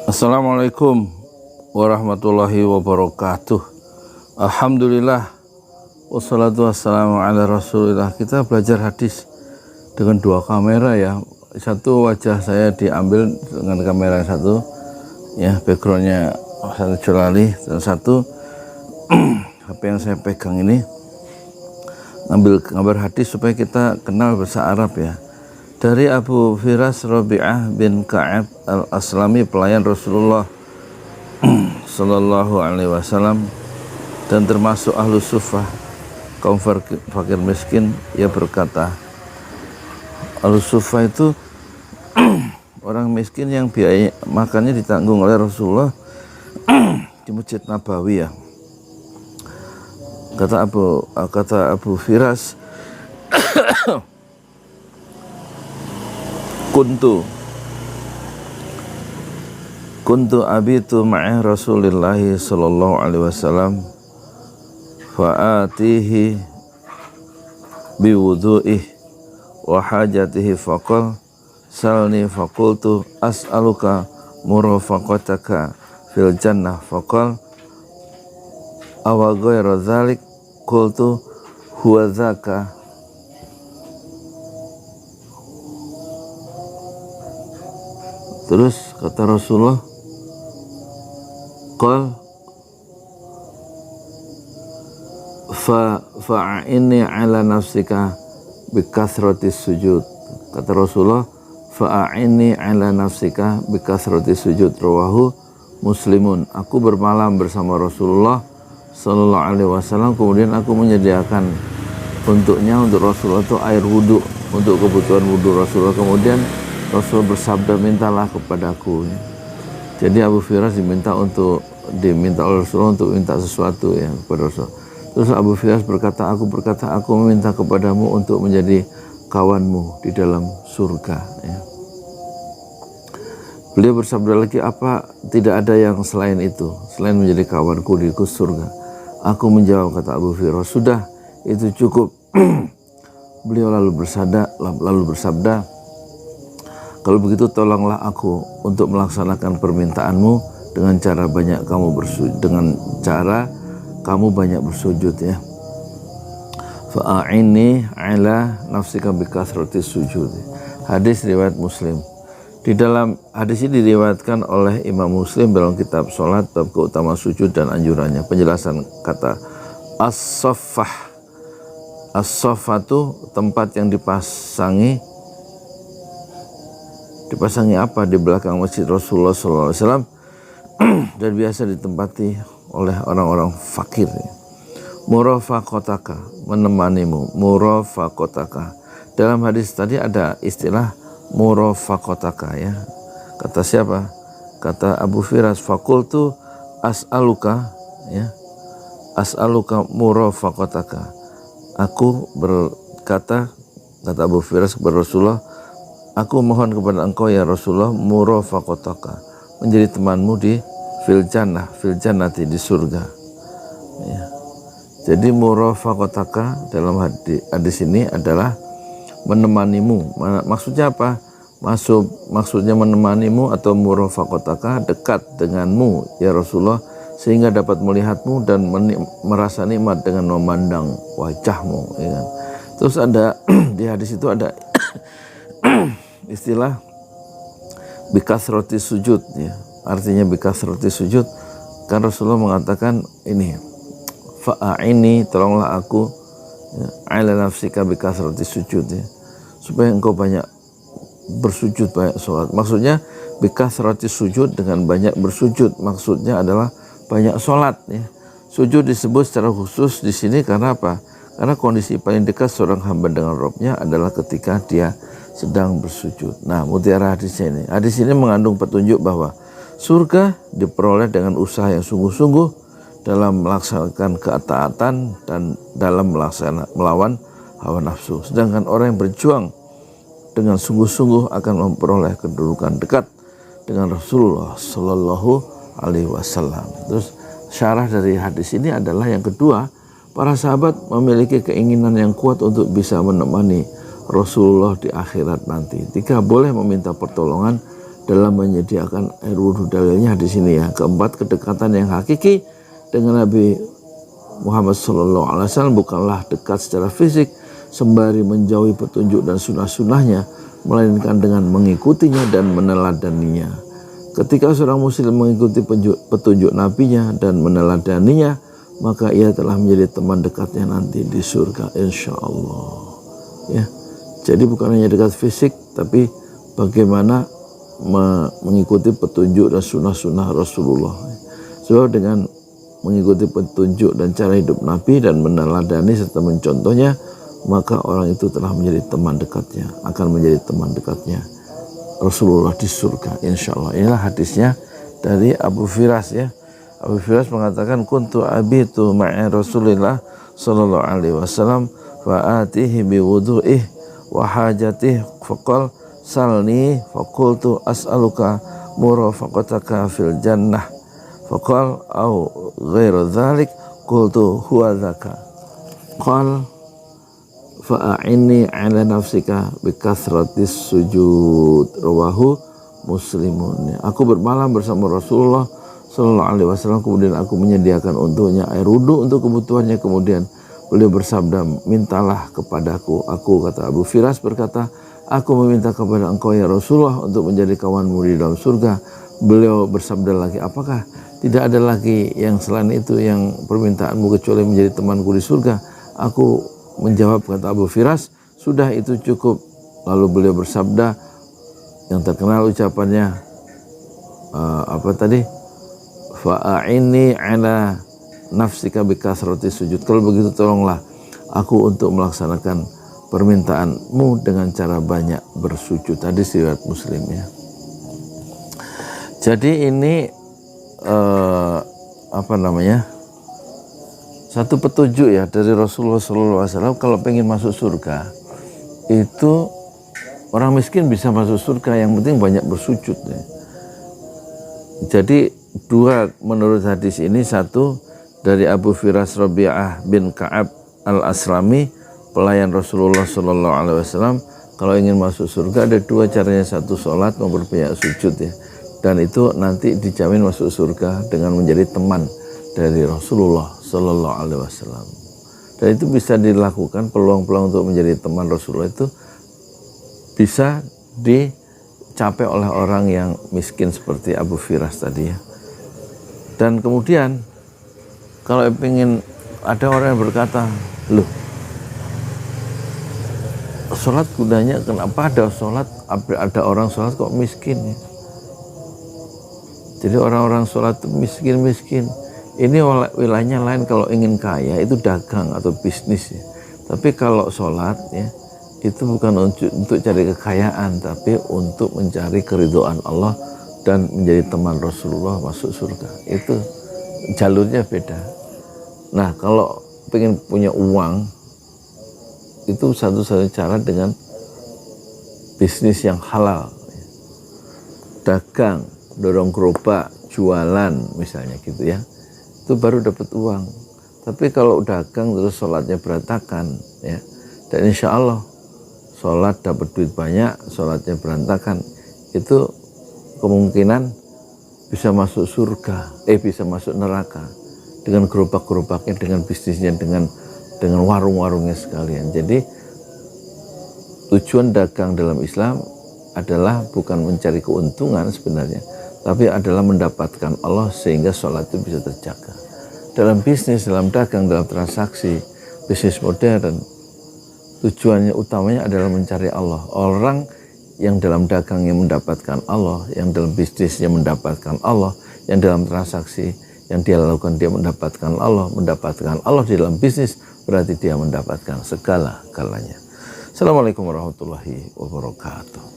Assalamualaikum warahmatullahi wabarakatuh. Alhamdulillah wassalatu wassalamu ala rasulillah. Kita belajar hadis dengan dua kamera ya. Satu wajah saya diambil dengan kamera satu ya, backgroundnya satu Jolali, dan satu HP yang saya pegang ini ngambil gambar hadis supaya kita kenal bahasa Arab ya. Dari Abu Firas Rabi'ah bin Ka'ab al-Aslami, pelayan Rasulullah Sallallahu Alaihi Wasallam dan termasuk ahlu sufah, kaum fakir miskin. Ia berkata, ahlu sufah itu orang miskin yang biaya makannya ditanggung oleh Rasulullah di Masjid Nabawi ya. Kata Abu Firas, Kuntu abitu ma'a Rasulillahi sallallahu alaihi wasallam fa'atihi biwudu'ih wa hajatihi faqal salni faqultu as'aluka murafaqataka fil jannah faqal awa ghayra dzalik qultu huwa dzaka. Terus kata Rasulullah, qal fa'inni ala nafsika bikathratis sujud. Kata Rasulullah, fa'inni ala nafsika bikathratis sujud. Rawahu Muslimun. Aku bermalam bersama Rasulullah Sallallahu Alaihi Wasallam, kemudian aku menyediakan untuknya, untuk Rasulullah itu air wudhu untuk kebutuhan wudhu Rasulullah. Kemudian Rasul bersabda, mintalah kepadaku. Jadi Abu Firas diminta oleh Rasulullah untuk minta sesuatu ya kepada Rasul. Terus Abu Firas berkata, aku meminta kepadamu untuk menjadi kawanmu di dalam surga ya. Beliau bersabda lagi, apa tidak ada yang selain itu, selain menjadi kawanku di surga? Aku menjawab, kata Abu Firas, sudah, itu cukup. Beliau lalu bersabda, kalau begitu tolonglah aku untuk melaksanakan permintaanmu dengan cara kamu banyak bersujud ya. Fa'inni ala nafsika bikathratis sujud. Hadis riwayat Muslim. Di dalam hadis ini diriwayatkan oleh Imam Muslim dalam kitab salat bab keutamaan sujud dan anjurannya. Penjelasan kata as-saffah. As-saffah itu tempat yang dipasangi apa di belakang masjid Rasulullah SAW dan biasa ditempati oleh orang-orang fakir. Murafaqataka, menemanimu. Murafaqataka, dalam hadis tadi ada istilah murafaqataka ya. Kata siapa? Kata Abu Firas, faqultu as'aluka ya, as'aluka murafaqataka. Aku berkata, kata Abu Firas kepada Rasulullah, aku mohon kepada engkau ya Rasulullah, murafaqataka, menjadi temanmu di fil jannati, di surga ya. Jadi murafaqataka dalam hadis ini adalah menemanimu. Maksudnya apa? Maksudnya menemanimu atau murafaqataka, dekat denganmu ya Rasulullah, sehingga dapat melihatmu dan merasa nikmat dengan memandang wajahmu ya kan? Terus ada di hadis itu ada istilah bikasroti sujud ya. Artinya bikasroti sujud kan Rasulullah mengatakan ini, fa'ini, tolonglah aku ya, ala nafsika bikasroti sujud ya, supaya engkau banyak bersujud, banyak sholat. Maksudnya bikasroti sujud, dengan banyak bersujud, maksudnya adalah banyak sholat ya. Sujud disebut secara khusus di sini karena apa? Karena kondisi paling dekat seorang hamba dengan Rabb-nya adalah ketika dia sedang bersujud. Nah, mutiara hadis ini mengandung petunjuk bahwa surga diperoleh dengan usaha yang sungguh-sungguh dalam melaksanakan ketaatan dan dalam melawan hawa nafsu. Sedangkan orang yang berjuang dengan sungguh-sungguh akan memperoleh kedudukan dekat dengan Rasulullah Sallallahu Alaihi Wasallam. Terus syarah dari hadis ini adalah yang kedua, para sahabat memiliki keinginan yang kuat untuk bisa menemani Rasulullah di akhirat nanti. Tiga, boleh meminta pertolongan dalam menyediakan air wudhu. Dalilnya di sini ya. Keempat, kedekatan yang hakiki dengan Nabi Muhammad SAW bukanlah dekat secara fisik sembari menjauhi petunjuk dan sunnah-sunnahnya, melainkan dengan mengikutinya dan meneladaninya. Ketika seorang muslim mengikuti petunjuk nabinya dan meneladaninya, maka ia telah menjadi teman dekatnya nanti di surga, insya Allah. Ya, jadi bukan hanya dekat fisik, tapi bagaimana mengikuti petunjuk dan sunnah-sunnah Rasulullah. Sebab dengan mengikuti petunjuk dan cara hidup Nabi dan meneladani serta mencontohnya, maka orang itu telah menjadi teman dekatnya, akan menjadi teman dekatnya Rasulullah di surga, insya Allah. Inilah hadisnya dari Abu Firas ya. Abu Firas mengatakan, kuntu abitu ma'a Rasulillah sallallahu alaihi wasallam fa atihi bi wudu'ih wa hajatih faqal salni faqultu as'aluka murafaqataka fil jannah faqal au ghairu dzalik qultu huwa dzaka qal fa'inni ala nafsika bi kathratis sujud rawahu Muslimun. Aku bermalam bersama Rasulullah sallallahu alaihi wasallam, kemudian aku menyediakan untuknya air wudhu untuk kebutuhannya, kemudian beliau bersabda, mintalah kepadaku. Aku, kata Abu Firas, berkata, aku meminta kepada engkau ya Rasulullah untuk menjadi kawanmu di dalam surga. Beliau bersabda lagi, apakah tidak ada lagi yang selain itu yang permintaanmu kecuali menjadi temanku di surga? Aku menjawab, kata Abu Firas, sudah itu cukup. Lalu beliau bersabda, yang terkenal ucapannya apa tadi? Fa'inni ala nafsika bikasrati sujud. Kalau begitu tolonglah aku untuk melaksanakan permintaanmu dengan cara banyak bersujud. Hadis riwayat Muslim ya. Jadi ini apa namanya? Satu petunjuk ya dari Rasulullah SAW. Kalau pengen masuk surga itu orang miskin bisa masuk surga, yang penting banyak bersujud ya. Jadi dua menurut hadis ini, satu dari Abu Firas Rabi'ah bin Ka'ab al-Aslami, pelayan Rasulullah SAW. Kalau ingin masuk surga ada dua caranya, satu sholat, memperbanyak sujud ya, dan itu nanti dijamin masuk surga dengan menjadi teman dari Rasulullah SAW. Dan itu bisa dilakukan, peluang-peluang untuk menjadi teman Rasulullah itu bisa dicapai oleh orang yang miskin seperti Abu Firas tadi ya. Dan kemudian kalau ingin, ada orang yang berkata, loh, sholat gunanya kenapa ada sholat, ada orang sholat kok miskin ya? Jadi orang-orang sholat miskin-miskin. Ini wilayahnya lain. Kalau ingin kaya itu dagang atau bisnis ya. Tapi kalau sholat ya, itu bukan untuk cari kekayaan, tapi untuk mencari keridhaan Allah dan menjadi teman Rasulullah masuk surga. Itu jalurnya beda. Nah, kalau pengen punya uang, itu satu-satunya cara dengan bisnis yang halal. Dagang, dorong gerobak, jualan misalnya gitu ya. Itu baru dapat uang. Tapi kalau dagang terus sholatnya berantakan ya, dan insya Allah sholat dapat duit banyak, sholatnya berantakan, itu kemungkinan bisa masuk surga, bisa masuk neraka dengan gerobak-gerobaknya, dengan bisnisnya, dengan warung-warungnya sekalian. Jadi tujuan dagang dalam Islam adalah bukan mencari keuntungan sebenarnya, tapi adalah mendapatkan Allah sehingga sholat itu bisa terjaga. Dalam bisnis, dalam dagang, dalam transaksi, bisnis modern, tujuannya utamanya adalah mencari Allah. Orang yang dalam dagangnya mendapatkan Allah, yang dalam bisnisnya mendapatkan Allah, yang dalam transaksi yang dia lakukan dia mendapatkan Allah di dalam bisnis, berarti dia mendapatkan segala-galanya. Assalamualaikum warahmatullahi wabarakatuh.